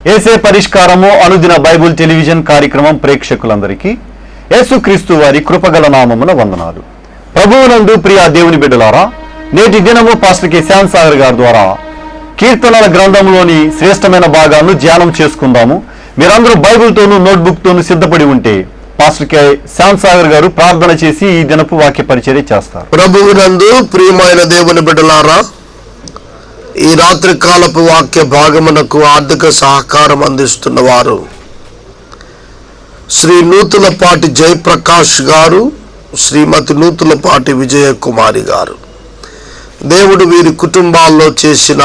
ఏసే పరిష్కారము అనుదిన Bible television కార్యక్రమం ప్రేక్షకులందరికీ యేసుక్రీస్తు వారి కృపగల నామమున వందనాలు. ప్రభువునందు ప్రియ దేవుని బిడ్డలారా, నేటి దినము పాస్టర్ కె శ్యామ్ సాగర్ గారి ద్వారా కీర్తనల గ్రంథంలోని శ్రేష్టమైన భాగాలను ధ్యానం చేసుకుందాము. మీరందరూ బైబిల్తోనూ నోట్బుక్తోనూ సిద్ధపడి ఉంటే పాస్టర్ కె శ్యామ్ సాగర్ గారు ప్రార్థన చేసి ఈ దినపు వాక్య పరిచర్య చేస్తారు. ప్రభువునందు ప్రియమైన దేవుని బిడ్డలారా, ఈ రాత్రి కాలపు వాక్య భాగమునకు ఆర్థిక సహకారం అందిస్తున్న వారు శ్రీ నూతులపాటి జయప్రకాష్ గారు, శ్రీమతి నూతులపాటి విజయకుమారి గారు. దేవుడు వీరి కుటుంబాల్లో చేసిన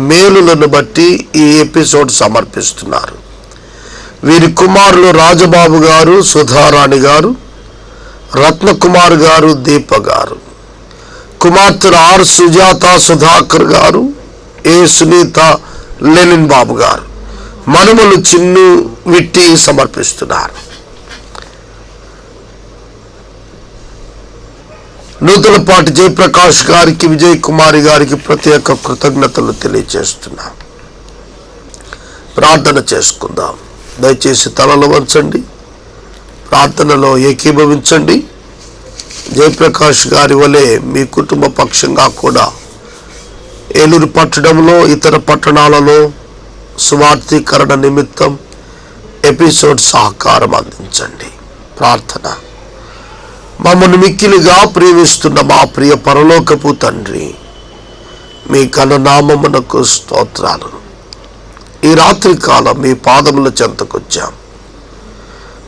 మేలులను బట్టి ఈ ఎపిసోడ్ సమర్పిస్తున్నారు. వీరి కుమారులు రాజబాబు గారు, సుధారాణి గారు, రత్నకుమార్ గారు, దీప గారు, కుమార్తెలు ఆర్ సుజాత, సుధాకర్ గారు, ఏ సునీత, లెనిన్ బాబు గారు, మనుమలు చిన్ను, విట్టి సమర్పిస్తున్నారు. నూతలపాటి జయప్రకాష్ గారికి, విజయ్ కుమారి గారికి ప్రత్యేక కృతజ్ఞతలు తెలియజేస్తున్నాం. ప్రార్థన చేసుకుందాం. దయచేసి తలలు వంచండి, ప్రార్థనలో ఏకీభవించండి. జయప్రకాష్ గారి వలె మీ కుటుంబ పక్షంగా కూడా ఏలూరు పట్టణంలో, ఇతర పట్టణాలలో సువార్థీకరణ నిమిత్తం ఎపిసోడ్ సహకారం అందించండి. ప్రార్థన. మమ్మల్ని మిక్కిలిగా ప్రేమిస్తున్న మా ప్రియ పరలోకపు తండ్రి, మీ ఘననామమునకు స్తోత్రాలు. ఈ రాత్రి కాలం మీ పాదముల చెంతకొచ్చాం.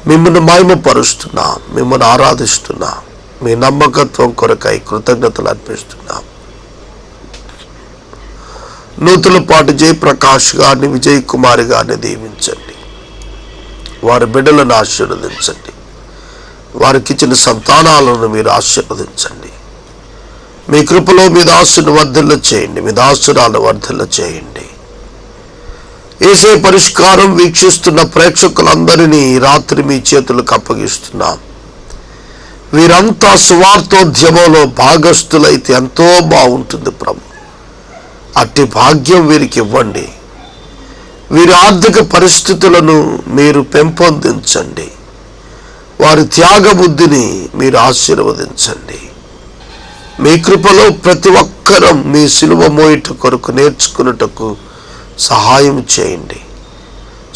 మిమ్మల్ని మహిమపరుస్తున్నాం, మిమ్మల్ని ఆరాధిస్తున్నాం. మీ నమ్మకత్వం కొరకై కృతజ్ఞతలు అర్పిస్తున్నాం. నూతులపాటి జయప్రకాష్ గారిని, విజయ్ కుమారి గారిని దీవించండి. వారి బిడ్డలను ఆశీర్వదించండి. వారికి ఇచ్చిన సంతానాలను మీరు ఆశీర్వదించండి. మీ కృపలో మీ దాసుని వర్ధిల్ల చేయండి, మీ దాసురాలను వర్ధిల్ల చేయండి. ఏసే పరిష్కారం వీక్షిస్తున్న ప్రేక్షకులందరినీ రాత్రి మీ చేతులకు అప్పగిస్తున్నాం. వీరంతా సువార్తోద్యమంలో భాగస్థులైతే ఎంతో బాగుంటుంది ప్రభు. అట్టి భాగ్యం వీరికి ఇవ్వండి. వీరి ఆర్థిక పరిస్థితులను మీరు పెంపొందించండి. వారి త్యాగ బుద్ధిని మీరు ఆశీర్వదించండి. మీ కృపలో ప్రతి ఒక్కరం మీ సిలువ మోయిట కొరకు నేర్చుకున్నటకు సహాయం చేయండి.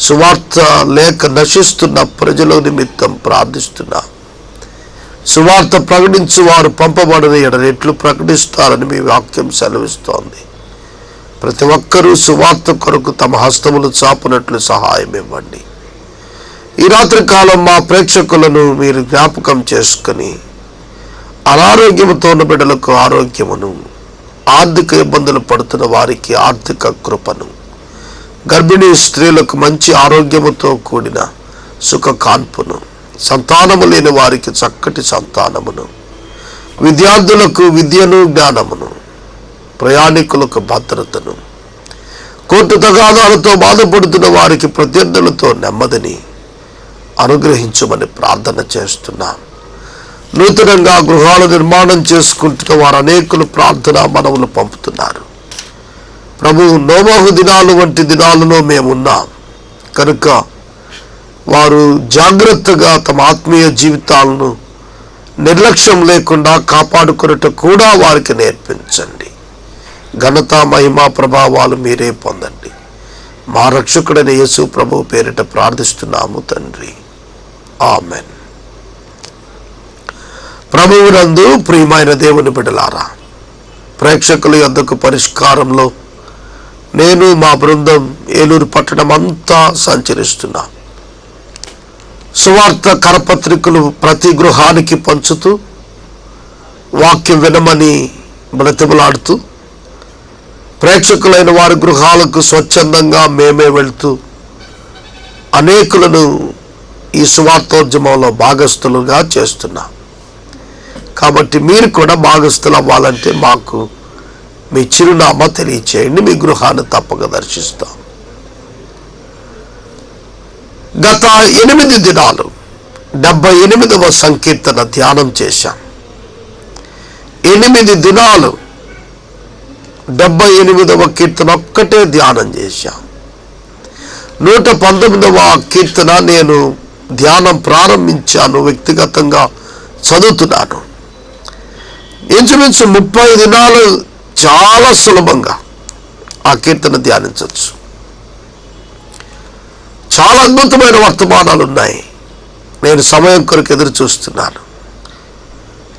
సువార్త లేక నశిస్తున్న ప్రజల నిమిత్తం ప్రార్థిస్తున్నా. సువార్త ప్రకటించు వారు పంపబడిన ఎడరెట్లు ప్రకటిస్తారని మీ వాక్యం సెలవిస్తోంది. ప్రతి ఒక్కరూ సువార్త కొరకు తమ హస్తములు చాపునట్లు సహాయం ఇవ్వండి. ఈ రాత్రి కాలం మా ప్రేక్షకులను మీరు జ్ఞాపకం చేసుకుని అనారోగ్యముతో ఉన్న బిడ్డలకు ఆరోగ్యమును, ఆర్థిక ఇబ్బందులు పడుతున్న వారికి ఆర్థిక కృపను, గర్భిణీ స్త్రీలకు మంచి ఆరోగ్యముతో కూడిన సుఖ కాన్పును, సంతానము లేని వారికి చక్కటి సంతానమును, విద్యార్థులకు విద్యను, జ్ఞానమును, ప్రయాణికులకు భద్రతను, కోర్టు తగాదాలతో బాధపడుతున్న వారికి ప్రత్యర్థులతో నెమ్మదిని అనుగ్రహించమని ప్రార్థన చేస్తున్నాం. నూతనంగా గృహాల నిర్మాణం చేసుకుంటున్న వారు అనేకులు ప్రార్థన మనవులు పంపుతున్నారు. ప్రభు, నోవహు దినాలు వంటి దినాలలో మేమున్నాం కనుక వారు జాగ్రత్తగా తమ ఆత్మీయ జీవితాలను నిర్లక్ష్యం లేకుండా కాపాడుకున్నట్టు కూడా వారికి నేర్పించండి. ఘనత, మహిమ, ప్రభావాలు మీరే పొందండి. మా రక్షకుడైన యేసు ప్రభు పేరిట ప్రార్థిస్తున్నాము తండ్రి. ఆమెన్. ప్రభువునందు ప్రియమైన దేవుని బిడ్డలారా, ప్రేక్షకుల యొద్దకు పరిష్కారంలో నేను, మా బృందం ఏలూరు పట్టణం అంతా సంచరిస్తున్నాం. సువార్త కరపత్రికలు ప్రతి గృహానికి పంచుతూ, వాక్యం వినమని బ్రతిమలాడుతూ, ప్రేక్షకులైన వారి గృహాలకు స్వచ్ఛందంగా మేమే వెళ్తూ అనేకులను ఈ సువార్తోద్యమంలో భాగస్థులుగా చేస్తున్నాం. కాబట్టి మీరు కూడా భాగస్థులు అవ్వాలంటే మాకు మీ చిరునామా తెలియచేయండి. మీ గృహాన్ని తప్పక దర్శిస్తాం. గత 8 దినాలు 78వ సంకీర్తన ధ్యానం చేశాం. 8 దినాలు 78వ కీర్తన ఒక్కటే ధ్యానం చేశాం. 119వ కీర్తన నేను ధ్యానం ప్రారంభించాను, వ్యక్తిగతంగా చదువుతున్నాను. ఇంచుమించు 30 దినాలు చాలా సులభంగా ఆ కీర్తన ధ్యానించవచ్చు. చాలా అద్భుతమైన వర్తమానాలు ఉన్నాయి. నేను సమయం కొరకు ఎదురు చూస్తున్నాను.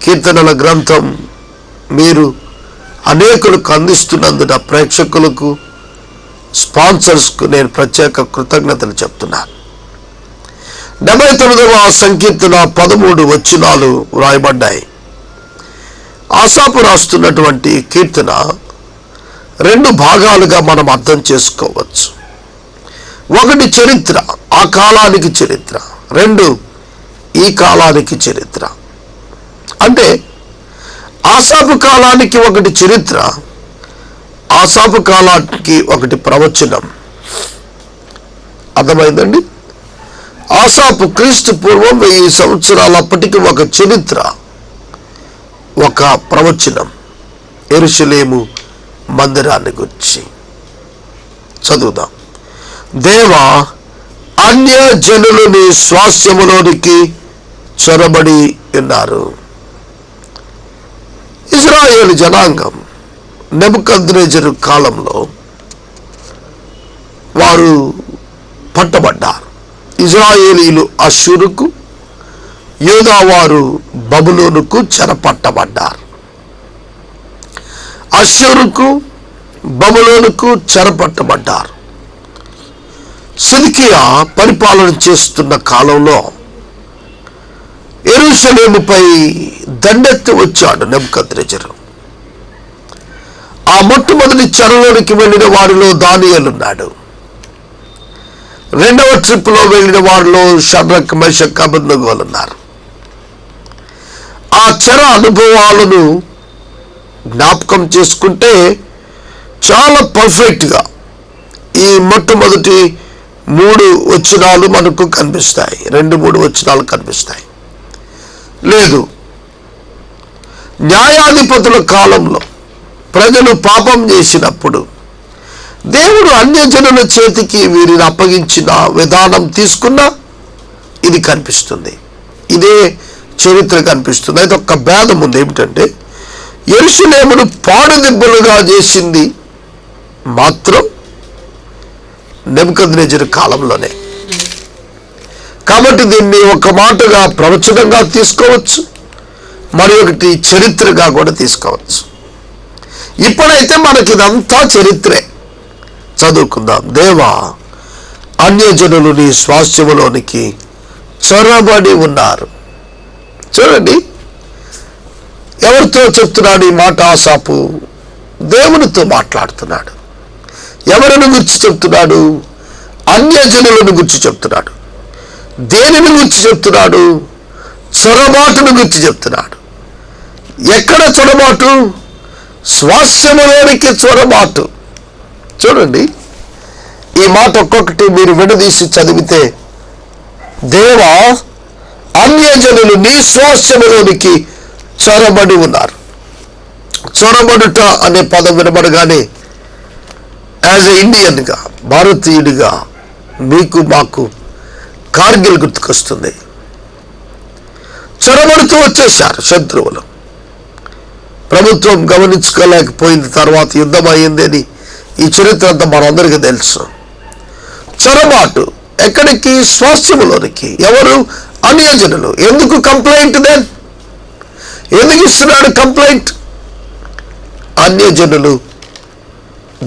కీర్తనల గ్రంథం మీరు అనేకులకు అందిస్తున్నందున ప్రేక్షకులకు, స్పాన్సర్స్కు నేను ప్రత్యేక కృతజ్ఞతలు చెప్తున్నాను. 79వ సంకీర్తన 13 వచనాలు వ్రాయబడ్డాయి. ఆసాపు రాస్తున్నటువంటి కీర్తన 2 భాగాలుగా మనం అర్థం చేసుకోవచ్చు. 1 చరిత్ర, ఆ కాలానికి చరిత్ర. 2 ఈ కాలానికి చరిత్ర. అంటే ఆసాపు కాలానికి 1 చరిత్ర, ఆసాపు కాలానికి 1 ప్రవచనం. అర్థమైందండి? ఆసాపు క్రీస్తు పూర్వం 1000 సంవత్సరాలు అప్పటికి 1 చరిత్ర, 1 ప్రవచనం. యెరూషలేము మందిరాన్ని గురించి చదువుదాం. దేవా, అన్య జనులు నీ స్వాస్థ్యములోనికి చొరబడి ఉన్నారు. ఇజ్రాయేలు జనాంగం నెబుకద్నెజరు కాలంలో వారు పట్టబడ్డారు. ఇజ్రాయేలీలు అష్షూరుకు, యూదావారు బబులోనుకు చెరపట్టబడ్డారు. అష్షూరుకు, బబులోనుకు చెరపట్టబడ్డారు. సిద్కియా పరిపాలన చేస్తున్న కాలంలో యెరూషలేముపై దండెత్తి వచ్చాడు నెబుకద్నెజరు. ఆ మొట్టమొదటి చెరలోనికి వెళ్ళిన వారిలో దానియేలున్నాడు. 2వ ట్రిప్లో వెళ్ళిన వారిలో షద్రక్, మెషక్, అబేద్నెగోలు ఉన్నారు. ఆ చెర అనుభవాలను జ్ఞాపకం చేసుకుంటే చాలా పర్ఫెక్ట్గా ఈ మొట్టమొదటి 3 వచనాలు మనకు కనిపిస్తాయి. 2-3 వచనాలు కనిపిస్తాయి. లేదు, న్యాయాధిపతుల కాలంలో ప్రజలు పాపం చేసినప్పుడు దేవుడు అన్యజనుల చేతికి వీరిని అప్పగించిన విధానం తీసుకున్నా ఇది కనిపిస్తుంది. ఇదే చరిత్ర కనిపిస్తుంది. అయితే ఒక భేదం ఉంది. ఏమిటంటే యెరూషలేమును పాడుదిబ్బలుగా చేసింది మాత్రం నెబుకద్నెజరు కాలంలోనే. కాబట్టి దీన్ని ఒక మాటగా ప్రవచనంగా తీసుకోవచ్చు, మరి ఒకటి చరిత్రగా కూడా తీసుకోవచ్చు. ఇప్పుడైతే మనకి ఇదంతా చరిత్రే. చదువుకుందాం. దేవా, అన్యజనులు నీ స్వాస్థ్యములోనికి చొరబడి ఉన్నారు. చూడండి, ఎవరితో చెప్తున్నాడు ఈ మాట? ఆసాపు దేవునితో మాట్లాడుతున్నాడు. ఎవరిని గురించి చెప్తున్నాడు? అన్యజనులను గురించి చెప్తున్నాడు. దేనిని గురించి చెప్తున్నాడు? చొరబాటును గురించి చెప్తున్నాడు. ఎక్కడ చొరబాటు? స్వాస్థ్యములోనికి చొరబాటు. చూడండి, ఈ మాట ఒక్కొక్కటి మీరు విడదీసి చదివితే, దేవా, అన్యజనులు నీ స్వాస్థ్యములోనికి చొరబడి ఉన్నారు. చొరబడుట అనే పదం వినబడగానే యాజ్ ఎ ఇండియన్గా, భారతీయుడిగా మీకు మాకు కార్గిల్ గుర్తుకొస్తుంది. చొరబడుతూ వచ్చేశారు శత్రువులు. ప్రభుత్వం గమనించుకోలేకపోయింది. తర్వాత యుద్ధం అయ్యిందని ఈ చరిత్ర అంతా మనందరికీ తెలుసు. చొరబాటు ఎక్కడికి? స్వాస్థ్యములోనికి. ఎవరు? అన్యజనులు. ఎందుకు కంప్లైంట్? దెన్ ఎందుకు ఇస్తున్నాడు కంప్లైంట్? అన్యజనులు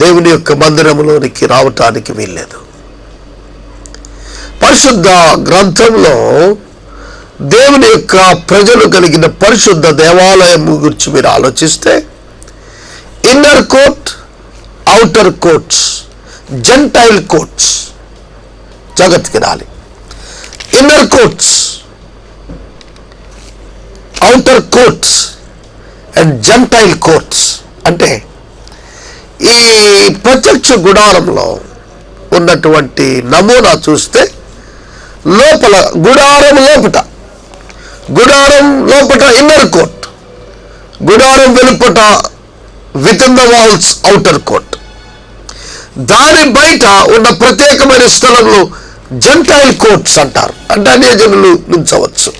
దేవుని యొక్క మందిరములోనికి రావటానికి వీల్లేదు. పరిశుద్ధ గ్రంథంలో దేవుని యొక్క ప్రజలు కలిగిన పరిశుద్ధ దేవాలయం గురించి మీరు ఆలోచిస్తే, inner court, outer courts, gentile courts జాగ్రత్తగా రాలి. Inner courts, outer courts and gentile courts. అంటే ఈ ప్రత్యక్ష గుడారంలో ఉన్నటువంటి నమూనా చూస్తే, లోపల గుడారం లోపట ఇన్నర్ కోర్ట్, గుడారం వెలుపట within the walls outer court. దాని బయట ఉన్న ప్రత్యేకమైన స్థలంలో జెంటైల్ కోర్ట్స్ అంటారు, అంటే అన్యజనులు నుంచవచ్చు.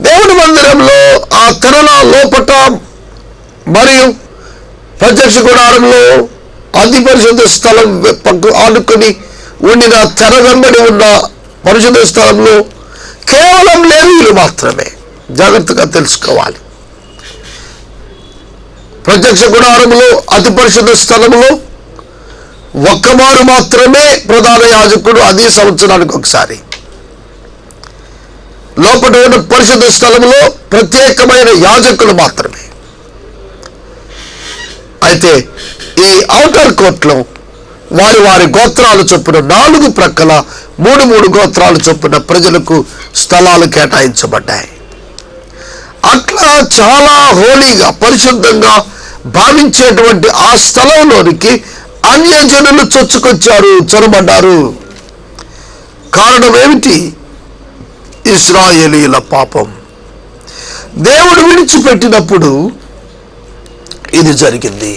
దేవుని మందిరంలో ఆ తెరల లోపట మరియు ప్రత్యక్ష గుడారంలో అతి పరిశుద్ధ స్థలం ఆనుకొని ఉండిన తెర వెంబడి ఉన్న పరిశుద్ధ స్థలంలో కేవలం లేవీయులు మాత్రమే. జాగ్రత్తగా తెలుసుకోవాలి. ప్రత్యక్ష గుడారంలో అతి పరిశుద్ధ స్థలంలో ఒక్కమారు మాత్రమే ప్రధాన యాజకుడు, అది సంవత్సరానికి ఒకసారి. లోపల ఉన్న పరిశుద్ధ స్థలంలో ప్రత్యేకమైన యాజకులు మాత్రమే. అయితే ఈ ఔటర్ కోర్టులో వారి వారి గోత్రాలు చొప్పున 4 ప్రక్కల 3 గోత్రాలు చొప్పున ప్రజలకు స్థలాలు కేటాయించబడ్డాయి. అట్లా చాలా హోలీగా పరిశుద్ధంగా భావించేటువంటి ఆ స్థలంలోనికి అన్యజనులు చొచ్చుకొచ్చారు, చొరబడ్డారు. కారణం ఏమిటి? ఇశ్రాయేలీయుల పాపం. దేవుడు విడిచిపెట్టినప్పుడు ఇది జరిగింది.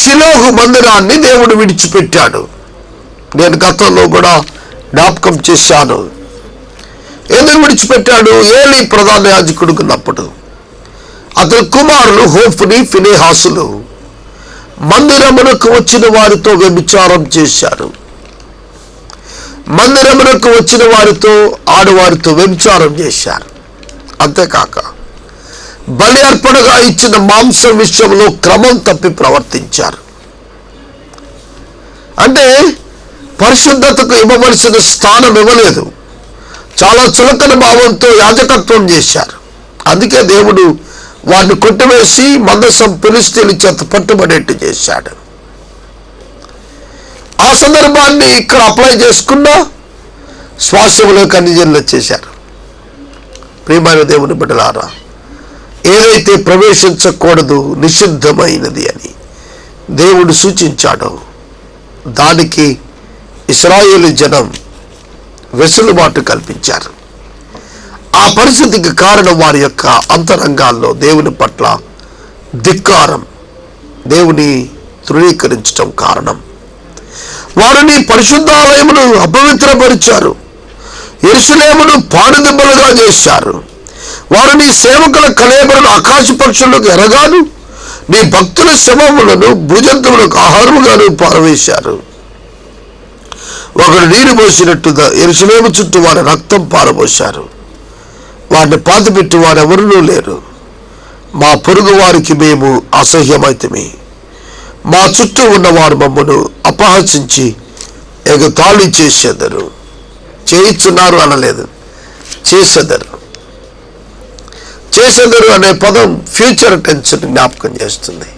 షిలోహు మందిరాన్ని దేవుడు విడిచిపెట్టాడు. నేను గతంలో కూడా జ్ఞాపకం చేశాను. ఎందుకు విడిచిపెట్టాడు? ఏలీ ప్రధాన యాజకుడుకున్నప్పుడు అతని కుమారులు హోఫ్ని, ఫినెహాసులు మందిరమునకు వచ్చిన వారితో వ్యభిచారం చేశారు. మందిరమునకు వచ్చిన వారితో, ఆడవారితో వ్యభిచారం చేశారు. అంతేకాక బలి అర్పణగా ఇచ్చిన మాంసం విషయంలో క్రమం తప్పి ప్రవర్తించారు. అంటే పరిశుద్ధతకు ఇవ్వవలసిన స్థానం ఇవ్వలేదు. చాలా చులకన భావంతో యాజకత్వం చేశారు. అందుకే దేవుడు వారిని కొట్టివేసి మందసం ఫిలిష్తీయుల చేత పట్టుబడేట్టు చేశాడు. ఆ సందర్భాన్ని ఇక్కడ అప్లై చేసుకున్నా శ్వాసంలోకి అన్యజనులు వచ్చేశారు. ప్రియమైన దేవుని బిడ్డలారా, ఏదైతే ప్రవేశించకూడదు, నిషిద్ధమైనది అని దేవుడు సూచించాడో దానికి ఇశ్రాయేలు జనం వెసులుబాటు కల్పించారు. ఆ పరిస్థితికి కారణం వారి యొక్క అంతరంగాల్లో దేవుని పట్ల ధిక్కారం, దేవుని తృణీకరించడం కారణం. వారిని పరిశుద్ధాలయమును అపవిత్రపరిచారు. యెరూషలేమును పాడుదెబ్బలుగా చేశారు. వారు నీ సేవకుల కళేబరను ఆకాశ పక్షులకు ఎరగాను, నీ భక్తుల శవములను భూజంతువులకు ఆహారముగాను పారవేశారు. ఒకరు నీరు పోసినట్టుగా యెరూషలేము చుట్టూ వారి రక్తం పారబోశారు. వారిని పాతిపెట్టి వారెవరూ లేరు. మా పొరుగు వారికి మేము అసహ్యమైతిమి. మా చుట్టూ ఉన్నవారు మమ్మను అపహసించి ఎగతాళి చేసేదరు. చేయిస్తున్నారు అనలేదు, చేసేదరు. చేసేదరు అనే పదం ఫ్యూచర్ టెన్స్ జ్ఞాపకం చేస్తుంది.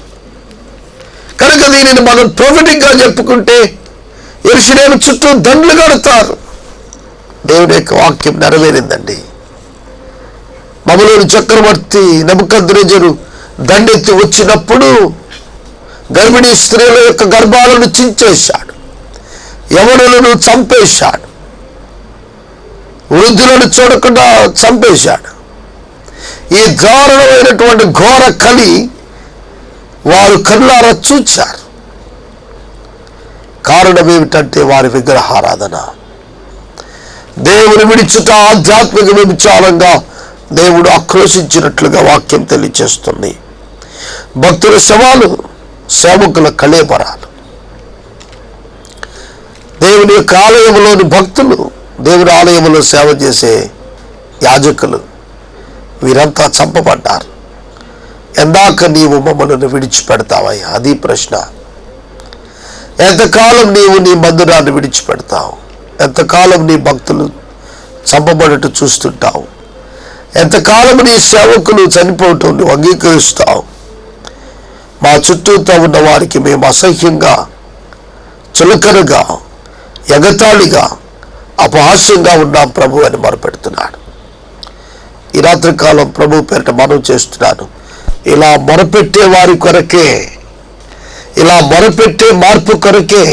కనుక దీనిని మనం ప్రొఫెటిక్ గా చెప్పుకుంటే యెరూషలేము చుట్టూ దండ్లు కడతారు. దేవుని యొక్క వాక్యం నెరవేరిందండి. బబులోను చక్రవర్తి నెబుకద్నెజరు దండెత్తి వచ్చినప్పుడు గర్భిణీ స్త్రీల యొక్క గర్భాలను చించేశాడు, యవనులను చంపేశాడు, వృద్ధులను చూడకుండా చంపేశాడు. ఈ దారుణమైనటువంటి ఘోర కలి వారు కళ్ళారా చూచారు. కారణం ఏమిటంటే వారి విగ్రహారాధన. దేవుని విడిచుట ఆధ్యాత్మిక వ్యభిచారంగా దేవుడు ఆక్రోశించినట్లుగా వాక్యం తెలియజేస్తుంది. భక్తుల శవాలు, సేవకుల కళేబరాలు, దేవుని యొక్క ఆలయంలోని భక్తులు, దేవుని ఆలయంలో సేవ చేసే యాజకులు, వీరంతా చంపబడ్డారు. ఎందాక నీవు మమ్మల్ని విడిచిపెడతావయ్యా? అది ప్రశ్న. ఎంతకాలం నీవు నీ మందిరాన్ని విడిచిపెడతావు? ఎంతకాలం నీ భక్తులు చంపబడట చూస్తుంటావు? ఎంతకాలం నీ సేవకులు చనిపోవటం నువ్వు అంగీకరిస్తావు? మా చుట్టూతో ఉన్న వారికి మేము అసహ్యంగా, చులకనగా, ఎగతాళిగా, అపహాస్యంగా ఉన్నాం ప్రభు అని మొరపెడుతున్నాడు. ఈ రాత్రికాలం ప్రభు పేరిట మనం చేస్తున్నాను. ఇలా మొరపెట్టే వారి కొరకే, ఇలా మొరపెట్టే మార్పు కొరకే,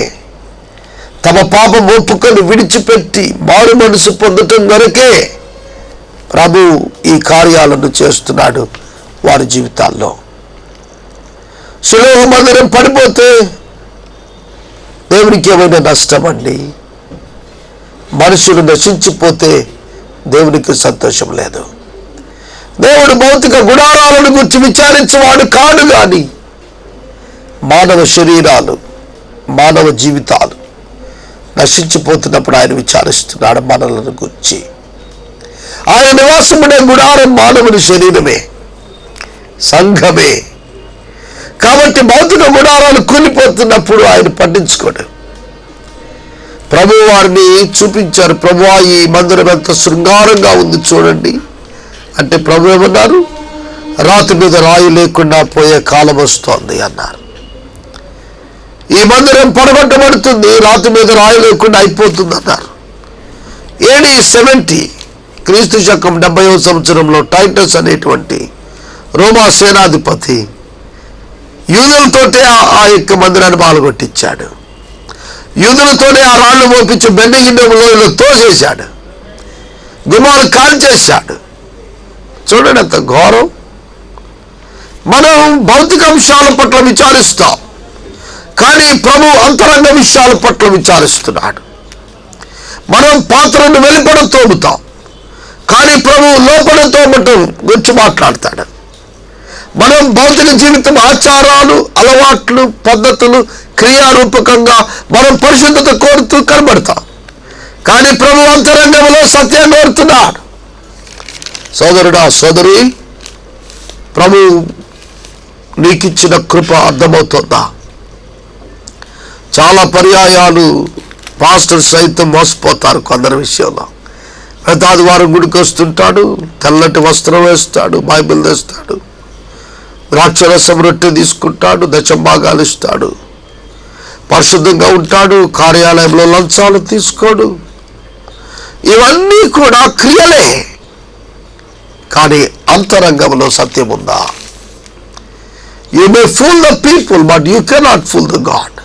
తమ పాపం ఒప్పుకొని విడిచిపెట్టి మారు మనసు పొందటం కొరకే ప్రభు ఈ కార్యాలను చేస్తున్నాడు వారి జీవితాల్లో. షిలోహు మందిరం పడిపోతే దేవునికి ఏమైనా నష్టం అండి? మనుషులు నశించిపోతే దేవునికి సంతోషం లేదు. దేవుడు భౌతిక గుడారాలను గురించి విచారించేవాడు కాడు. కానీ మానవ శరీరాలు, మానవ జీవితాలు నశించిపోతున్నప్పుడు ఆయన విచారిస్తున్నాడు మనలను గురించి. ఆయన నివాసమునే గుడారం మానవుని శరీరమే, సంఘమే. కాబట్టి భౌతిక గుడారాలు కూలిపోతున్నప్పుడు ఆయన పట్టించుకోడు. ప్రభు వారిని చూపించారు. ప్రభువా, ఈ మందిరం ఎంత శృంగారంగా ఉంది చూడండి అంటే ప్రభు ఏమన్నారు? రాతి మీద రాయి లేకుండా పోయే కాలం వస్తోంది అన్నారు. ఈ మందిరం పడగొట్టబడుతుంది, రాతి మీద రాయి లేకుండా అయిపోతుంది అన్నారు. AD 70 క్రీస్తు శకం 70వ సంవత్సరంలో టైటస్ అనేటువంటి రోమా సేనాధిపతి యూదులతోటే ఆ యొక్క మందిరాన్ని పాల్గొట్టించాడు. యూదులతోనే ఆ రాళ్లు మోపించి బెన్నగిన్నెం లోయలో తోసేశాడు, గుమ్మాలు కాల్చేశాడు. చూడండి ఎంత ఘోరం. మనం భౌతిక అంశాల పట్ల విచారిస్తాం, కానీ ప్రభు అంతరంగ విషయాల పట్ల విచారిస్తున్నాడు. మనం పాత్రను వెలుపడ తోముతాం, కానీ ప్రభు లోపల తోమటం గురించి మాట్లాడతాడు. మనం భౌతిక జీవితం, ఆచారాలు, అలవాట్లు, పద్ధతులు, క్రియారూపకంగా మనం పరిశుద్ధత కోరుతూ కనబడతాం, కానీ ప్రభు అంతరంగంలో సత్యాన్ని కోరుతున్నాడు. సోదరుడా, సోదరి, ప్రభు నీకిచ్చిన కృప అర్థమవుతుందా? చాలా పర్యాయాలు పాస్టర్ సైతం మోసపోతారు కొందరి విషయంలో. ప్రతి ఆదివారం గుడికి వస్తుంటాడు, తెల్లటి వస్త్రం వేస్తాడు, బైబిల్ తెస్తాడు, ద్రాక్షరసం రొట్టె తీసుకుంటాడు, దశంభాగాలు ఇస్తాడు, పరిశుద్ధంగా ఉంటాడు, కార్యాలయంలో లంచాలు తీసుకోడు. ఇవన్నీ కూడా క్రియలే, కానీ అంతరంగంలో సత్యం ఉందా? You may pool the people, but you cannot pool the God.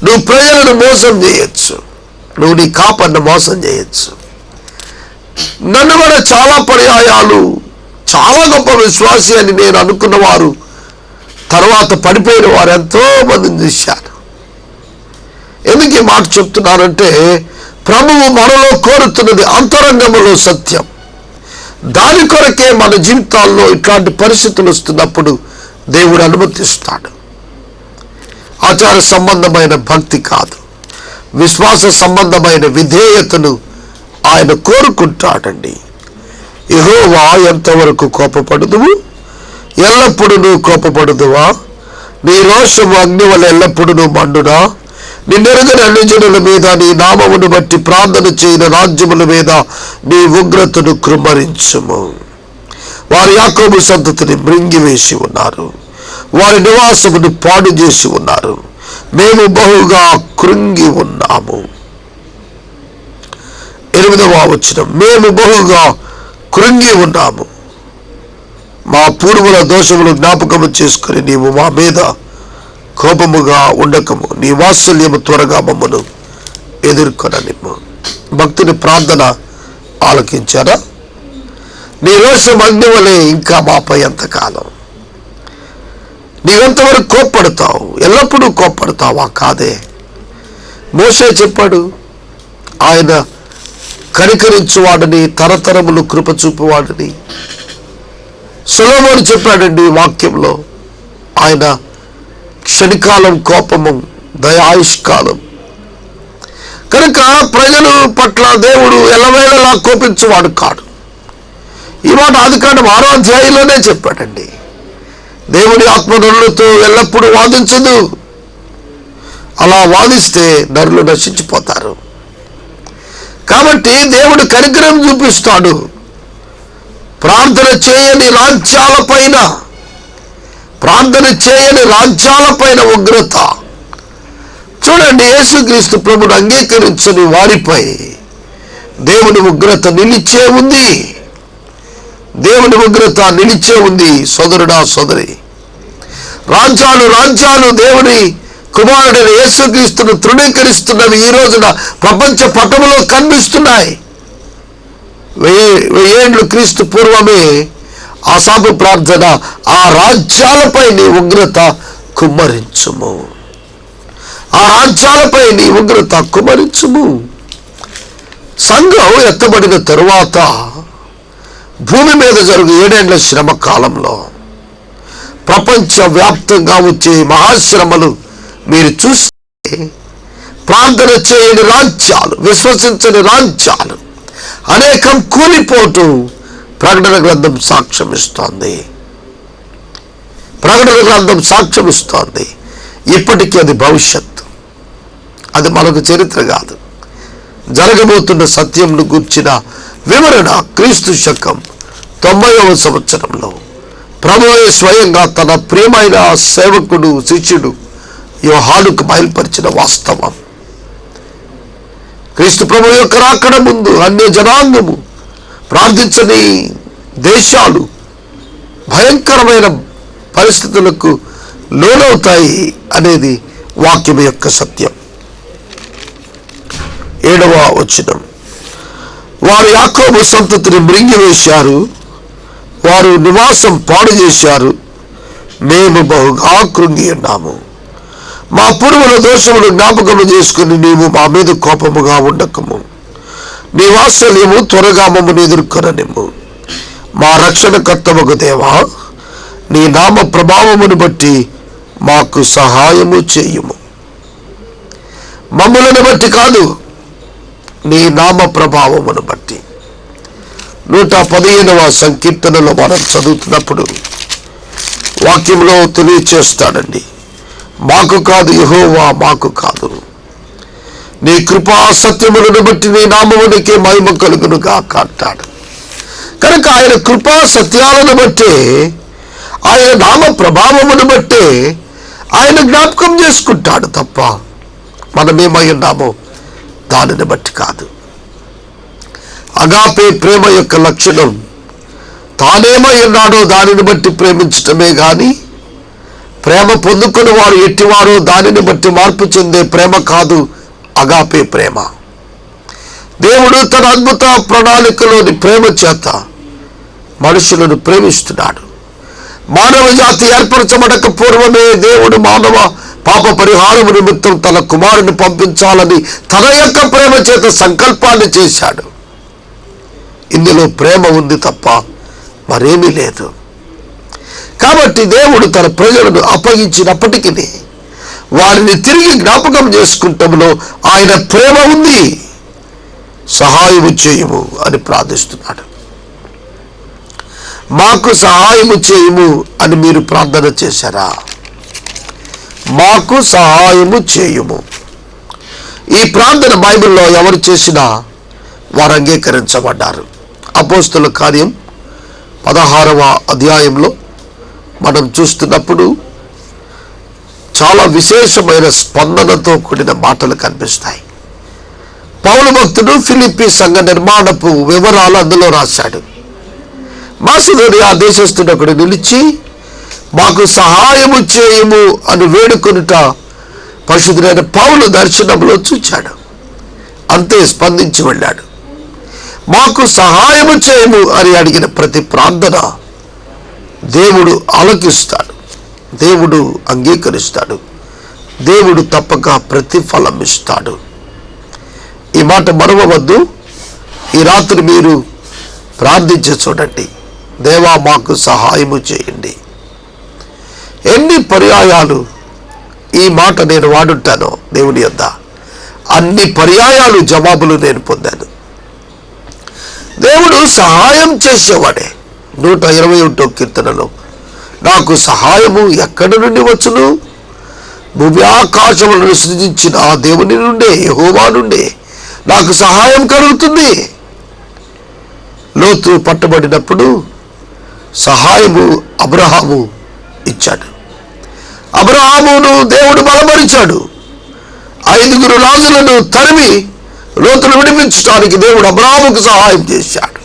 నువ్వు ప్రజలను మోసం చేయొచ్చు, నువ్వు నీ కాపర్ను మోసం చేయొచ్చు. నన్ను కూడా చాలా పర్యాయాలు చాలా గొప్ప విశ్వాసి అని నేను అనుకున్న వారు తర్వాత పడిపోయిన వారు ఎంతో మందిని చూశాను. ఎందుకు ఈ మాట చెప్తున్నానంటే, ప్రభువు మనలో కోరుతున్నది అంతరంగంలో సత్యం. దాని కొరకే మన జీవితాల్లో ఇట్లాంటి పరిస్థితులు వస్తున్నప్పుడు దేవుడు అనుమతిస్తాడు. ఆచార సంబంధమైన భక్తి కాదు, విశ్వాస సంబంధమైన విధేయతను ఆయన కోరుకుంటాడండి. యెహోవా ఎంతవరకు కోపపడుదువు? ఎల్లప్పుడూ నువ్వు కోపపడుదువా? నీ రోషము అగ్ని వల్ల ఎల్లప్పుడూ మండునా? నిన్నెరుగని అన్యజనుల మీద, నీ నామమును బట్టి ప్రార్థన చేయని రాజ్యముల మీద నీ ఉగ్రతను కృమ్మరించుము. వారి యాకోబు సంతతిని మృంగివేసి ఉన్నారు, వారి నివాసమును పాడు చేసి ఉన్నారు. మేము బహుగా కృంగి ఉన్నాము. 8వ వచనం, మేము బహుగా కృంగి ఉన్నాము. మా పూర్వుల దోషములు జ్ఞాపకము చేసుకుని నీవు మా మీద కోపముగా ఉండకము, నీ వాత్సల్యము త్వరగా మమ్మను ఎదుర్కొననిమ్ము. భక్తుని ప్రార్థన ఆలకించారా? నీ రోషం అగ్ని వలె ఇంకా మాపై ఎంతకాలం? నీవెంతవరకు కోప్పడతావు? ఎల్లప్పుడూ కోప్పడతావా? కాదే. మోషే చెప్పాడు, ఆయన కనికరించువాడని, తరతరములు కృప చూపువాడని. సొలొమోను చెప్పాడండి వాక్యంలో, ఆయన క్షణికాలం కోపము, దయాయుష్కాలం. కనుక ప్రజలు పట్ల దేవుడు ఎల్లవేళలా కోపించువాడు కాడు. ఈ మాట ఆదికాండం 6వ అధ్యాయంలోనే చెప్పాడండి. దేవుని ఆత్మ నరులతో ఎల్లప్పుడూ వాదించదు. అలా వాదిస్తే నరులు నశించిపోతారు. కాబట్టి దేవుడు కనికరం చూపిస్తాడు. ప్రార్థన చేయని రాజ్యాలపైన, ప్రార్థన చేయని రాజ్యాలపైన ఉగ్రత. చూడండి, యేసుక్రీస్తు ప్రభుని అంగీకరించని వారిపై దేవుని ఉగ్రత నిలిచే ఉంది. దేవుని ఉగ్రత నిలిచే ఉంది. సోదరుడా, సోదరి, రాజ్యాలు రాజ్యాలు దేవుని కుమారుడైన యేసుక్రీస్తును తృణీకరిస్తున్నవి ఈ రోజున ప్రపంచ పటములో కనిపిస్తున్నాయి. 1000 ఏండ్లు క్రీస్తు పూర్వమే ఆసాపు ప్రార్థన, ఆ రాజ్యాలపై నీ ఉగ్రత కుమ్మరించుము. ఆ రాజ్యాలపై నీ ఉగ్రత కుమరించుము. సంఘం ఎత్తబడిన తరువాత భూమి మీద జరుగు 7 ఏళ్ల శ్రమ కాలంలో ప్రపంచవ్యాప్తంగా వచ్చే మహాశ్రమలు మీరు చూస్తే ప్రార్థన చేయని రాజ్యాలు, విశ్వసించని రాజ్యాలు అనేకం కూలిపోతూ ప్రకటన గ్రంథం సాక్ష్యం ఇస్తోంది. ప్రకటన గ్రంథం సాక్ష్యం ఇస్తోంది. ఇప్పటికీ అది భవిష్యత్తు, అది మనకు చరిత్ర కాదు. జరగబోతున్న సత్యంను గూర్చిన వివరణ క్రీస్తు శకం 90వ సంవత్సరంలో ప్రభువే స్వయంగా తన ప్రియమైన సేవకుడు, శిష్యుడు యోహానుకు బయలుపరిచిన వాస్తవం. క్రీస్తు ప్రభు యొక్క రాకడ ముందు అన్య జనాంగము, ప్రార్థించని దేశాలు భయంకరమైన పరిస్థితులకు లోనవుతాయి అనేది వాక్యం యొక్క సత్యం. 7వ వచనం, వారు యాకోబు సంతతిని మృంగివేశారు, వారు నివాసం పాడు చేశారు, మేము బహుగా కృంగి ఉన్నాము. మా పూర్వుల దోషములు జ్ఞాపకము చేసుకుని నీవు మా మీద కోపముగా ఉండకము. నీ వాత్సల్యము త్వరగా మమ్మల్ని ఎదుర్కొననిమ్ము. మా రక్షణకర్తమగు దేవా, నీ నామ ప్రభావమును బట్టి మాకు సహాయము చేయుము. మమ్మలను బట్టి కాదు, నీ నామ ప్రభావమును బట్టి. 115వ సంకీర్తనలో మనం చదువుతున్నప్పుడు వాక్యంలో తెలియచేస్తాడండి, మాకు కాదు యెహోవా, మాకు కాదు, నీ కృపా సత్యములను బట్టి నీ నామమునికే మహిమ కలుగునుగా అంటాడు. కనుక ఆయన కృపా సత్యాలను బట్టే, ఆయన నామ ప్రభావమును బట్టే ఆయన జ్ఞాపకం చేసుకుంటాడు తప్ప మనమేమై ఉన్నామో దానిని బట్టి కాదు. అగాపే ప్రేమ యొక్క లక్షణం తానేమై ఉన్నాడో దానిని బట్టి ప్రేమించటమే గాని, ప్రేమ పొందుకుని వారు ఎట్టివారో దానిని బట్టి మార్పు చెందే ప్రేమ కాదు అగాపే ప్రేమ. దేవుడు తన అద్భుత ప్రణాళికలోని ప్రేమ చేత మనుషులను ప్రేమిస్తున్నాడు. మానవ జాతి ఏర్పరచబడక పూర్వమే దేవుడు మానవ పాప పరిహారము నిమిత్తం తన కుమారుని పంపించాలని తన యొక్క ప్రేమ చేత సంకల్పాన్ని చేశాడు. ఇందులో ప్రేమ ఉంది తప్ప మరేమీ లేదు. కాబట్టి దేవుడు తన ప్రజలను అప్పగించినప్పటికీ వారిని తిరిగి జ్ఞాపకం చేసుకుంటంలో ఆయన ప్రేమ ఉంది. సహాయము చేయము అని ప్రార్థిస్తున్నాడు. మాకు సహాయము చేయము అని మీరు ప్రార్థన చేశారా? మాకు సహాయము చేయుము. ఈ ప్రార్థన బైబిల్లో ఎవరు చేసినా వారు అంగీకరించబడ్డారు. అపోస్తలుల కార్యం 16వ అధ్యాయంలో మనం చూస్తున్నప్పుడు చాలా విశేషమైన స్పందనతో కూడిన మాటలు కనిపిస్తాయి. పౌలు భక్తుడు ఫిలిప్పీ సంఘ నిర్మాణపు వివరాలు అందులో రాశాడు. మాసిదోనియా దేశస్థుడు ఒకడు నిలిచి మాకు సహాయము చేయము అని వేడుకొనుట పరిశుద్ధుడైన పౌలు దర్శనంలో చూచాడు. అంతే స్పందించి వెళ్ళాడు. మాకు సహాయము చేయము అని అడిగిన ప్రతి ప్రార్థన దేవుడు ఆలకిస్తాడు, దేవుడు అంగీకరిస్తాడు, దేవుడు తప్పక ప్రతిఫలం ఇస్తాడు. ఈ మాట మరవవద్దు. ఈ రాత్రి మీరు ప్రార్థించి చూడండి, దేవా మాకు సహాయము చేయండి. ఎన్ని పర్యాయాలు ఈ మాట నేను వాడుంటానో దేవుని యొద్ద, అన్ని పర్యాయాలు జవాబులు నేను పొందాను. దేవుడు సహాయం చేసేవాడే. 121వ కీర్తనలో నాకు సహాయము ఎక్కడి నుండి వచ్చును? భూమి ఆకాశములను సృజించిన ఆ దేవుని నుండే, యెహోవా నుండే నాకు సహాయం కలుగుతుంది. లోతు పట్టబడినప్పుడు సహాయము అబ్రహాము ఇచ్చాడు. అబ్రహామును దేవుడు బలపరిచాడు. 5 రాజులను తరిమి లోతును విడిపించడానికి దేవుడు అబ్రహాముకు సహాయం చేశాడు.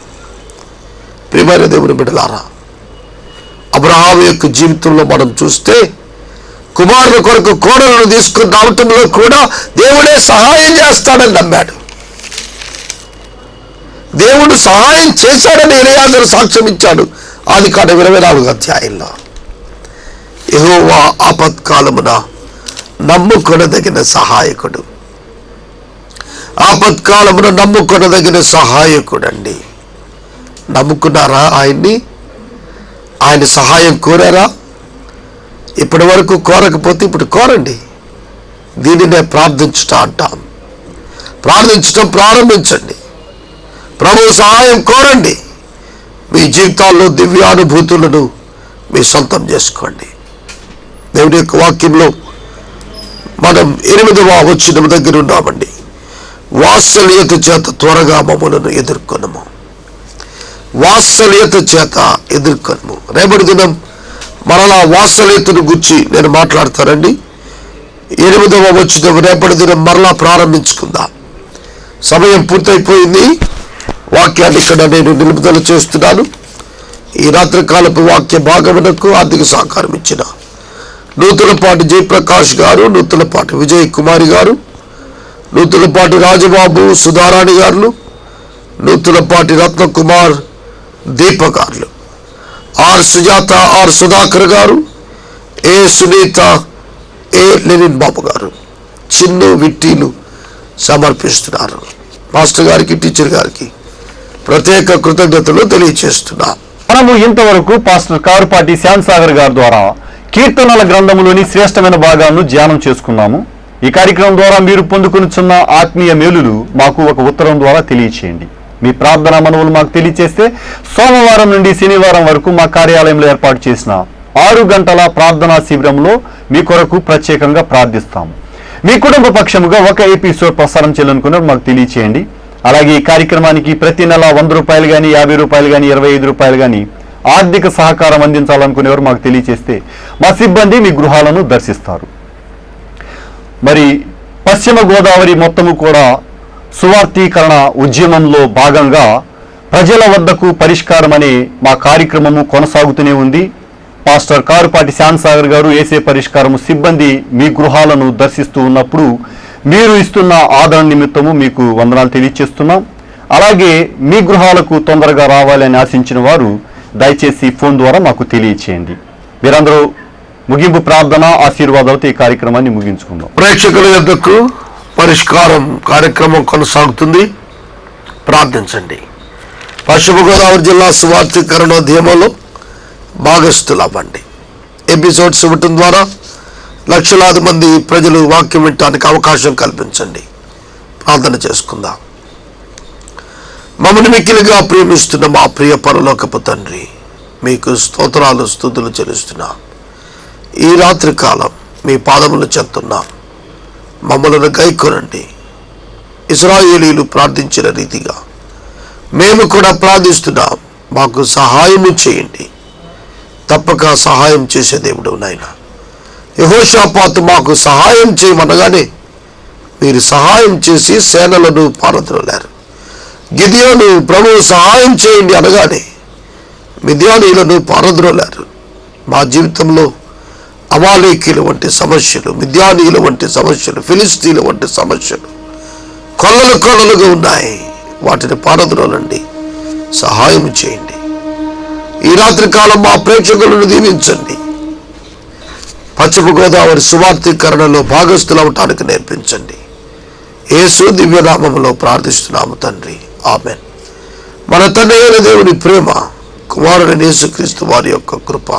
ప్రియమైన దేవుని బిడ్డలారా, అబ్రహాము యొక్క జీవితంలో మనం చూస్తే కుమారుల కొరకు కోడలను తీసుకుని రావటంలో కూడా దేవుడే సహాయం చేస్తాడని నమ్మాడు. దేవుడు సహాయం చేశాడని ఎలీయాజరు సాక్ష్యం ఇచ్చాడు. ఆదికాండం 24వ అధ్యాయంలో యెహోవా ఆపత్కాలమున నమ్ముకొనదగిన సహాయకుడు. ఆపత్కాలమున నమ్ముకొనదగిన సహాయకుడండి. నమ్ముకున్నారా ఆయన్ని? ఆయన సహాయం కోరారా? ఇప్పటి వరకు కోరకపోతే ఇప్పుడు కోరండి. దీనినే ప్రార్థించుట అంటాం. ప్రార్థించటం ప్రారంభించండి. ప్రభు సహాయం కోరండి. మీ జీవితాల్లో దివ్యానుభూతులను మీ సొంతం చేసుకోండి. దేవుడి యొక్క వాక్యంలో మనం 8వ వచనం దగ్గర ఉన్నామండి. వాత్సల్యత చేత త్వరగా మమ్మలను ఎదుర్కొనము. వాత్సల్యత చేత ఎదుర్కొనము. రేపటి దినం మరలా వాత్సల్యతను గురించి నేను మాట్లాడతానండి. 8వ వచనం రేపటి దినం మరలా ప్రారంభించుకుందాం. సమయం పూర్తయిపోయింది. వాక్యాన్ని ఇక్కడ నేను నిలుపుదల చేస్తున్నాను. ఈ రాత్రికాలపు వాక్య భాగమునకు ఆర్థిక సహకారం ఇచ్చిన నూతలపాటి జయప్రకాష్ గారు, నూతలపాటి విజయ్ కుమారి గారు, నూతలపాటి రాజబాబు, సుధారాణి గారు, నూతలపాటి రత్నకుమార్, దీప గారు, ఆర్ సుజాత, ఆర్ సుధాకర్ గారు, ఏ సునీత, ఏ లెనిన్ బాబు గారు చిన్ను విట్టీలు సమర్పిస్తున్నారు. మాస్టర్ గారికి, టీచర్ గారికి ప్రత్యేక కృతజ్ఞతలు తెలియజేస్తున్నా. మనము ఇంతవరకు పాస్టర్ కారుపాటి శ్యామ్సాగర్ గారి ద్వారా కీర్తనల గ్రంథములోని శ్రేష్టమైన భాగాలను ధ్యానం చేసుకున్నాము. ఈ కార్యక్రమం ద్వారా మీరు పొందుకొనుచున్న ఆత్మీయ మేలులు మాకు ఒక ఉత్తరం ద్వారా తెలియచేయండి. మీ ప్రార్థనా మనవులు మాకు తెలియచేస్తే సోమవారం నుండి శనివారం వరకు మా కార్యాలయంలో ఏర్పాటు చేసిన 6 గంటల ప్రార్థనా శిబిరంలో మీ కొరకు ప్రత్యేకంగా ప్రార్థిస్తాము. మీ కుటుంబ పక్షముగా ఒక ఎపిసోడ్ ప్రసారం చేయాలనుకున్నారు మాకు తెలియచేయండి. అలాగే ఈ కార్యక్రమానికి ప్రతి నెల 100 రూపాయలు కానీ, 50 రూపాయలు కానీ, 25 రూపాయలు కానీ ఆర్థిక సహకారం అందించాలనుకునేవారు మాకు తెలియచేస్తే మా సిబ్బంది మీ గృహాలను దర్శిస్తారు. మరి పశ్చిమ గోదావరి మొత్తము కూడా సువార్తీకరణ ఉద్యమంలో భాగంగా ప్రజల వద్దకు పరిష్కారం అనే మా కార్యక్రమము కొనసాగుతూనే ఉంది. పాస్టర్ కారుపాటి శ్యామ్సాగర్ గారు ఏసే పరిష్కారము సిబ్బంది మీ గృహాలను దర్శిస్తూ ఉన్నప్పుడు మీరు ఇస్తున్న ఆదరణ నిమిత్తము మీకు వందనాలు తెలియజేస్తున్నాం. అలాగే మీ గృహాలకు తొందరగా రావాలని ఆశించిన వారు దయచేసి ఫోన్ ద్వారా మాకు తెలియచేయండి. మీరందరూ ముగింపు ప్రార్థన ఆశీర్వాదాలతో ఈ కార్యక్రమాన్ని ముగించుకుందాం. ప్రేక్షకుల యొద్దకు పరిష్కారం కార్యక్రమం కొనసాగుతుంది. ప్రార్థించండి. పశ్చిమ గోదావరి జిల్లా సువార్తీకరణోద్యమంలో భాగస్థులు అవ్వండి. ఎపిసోడ్స్ ఇవ్వటం ద్వారా లక్షలాది మంది ప్రజలు వాక్యం వినటానికి అవకాశం కల్పించండి. ప్రార్థన చేసుకుందాం. మమ్మల్ని మిక్కిలిగా ప్రేమిస్తున్న మా ప్రియ పరలోకపు తండ్రి, మీకు స్తోత్రాలు స్తుతులు చెల్లిస్తున్నాం. ఈ రాత్రి కాలం మీ పాదములు చెప్తున్నాం. మమ్మల్ని గైకొనండి. ఇశ్రాయేలీయులు ప్రార్థించిన రీతిగా మేము కూడా ప్రార్థిస్తున్నాం. మాకు సహాయము చేయండి. తప్పక సహాయం చేసే దేవుడు నాయన. యెహోషాపాతు మాకు సహాయం చేయమనగానే మీరు సహాయం చేసి సేనలను పారద్రోలారు. గిదెయోను ప్రభువు సహాయం చేయండి అనగానే మిద్యానీయులను పారద్రోలారు. మా జీవితంలో అమాలేకీల వంటి సమస్యలు, మిద్యానీయుల వంటి సమస్యలు, ఫిలిస్తీన్ల వంటి సమస్యలు కొల్లలుగా ఉన్నాయి. వాటిని పారద్రోలండి. సహాయం చేయండి. ఈ రాత్రి కాలం మా ప్రేక్షకులను దీవించండి. పశ్చిమ గోదావరి సువార్తీకరణలో భాగస్థులు అవటానికి నేర్పించండి. యేసు దివ్యనామములో ప్రార్థిస్తున్నాము తండ్రి. ఆమెన్. మన తండ్రి అయిన దేవుని ప్రేమ, కుమారుడైన యేసుక్రీస్తు వారి యొక్క కృప,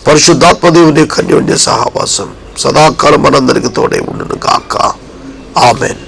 పరిశుద్ధాత్మ దేవుని కన్యోన్య సహవాసం సదాకాలం మనందరికీ తోడై ఉండును గాక. ఆమెన్.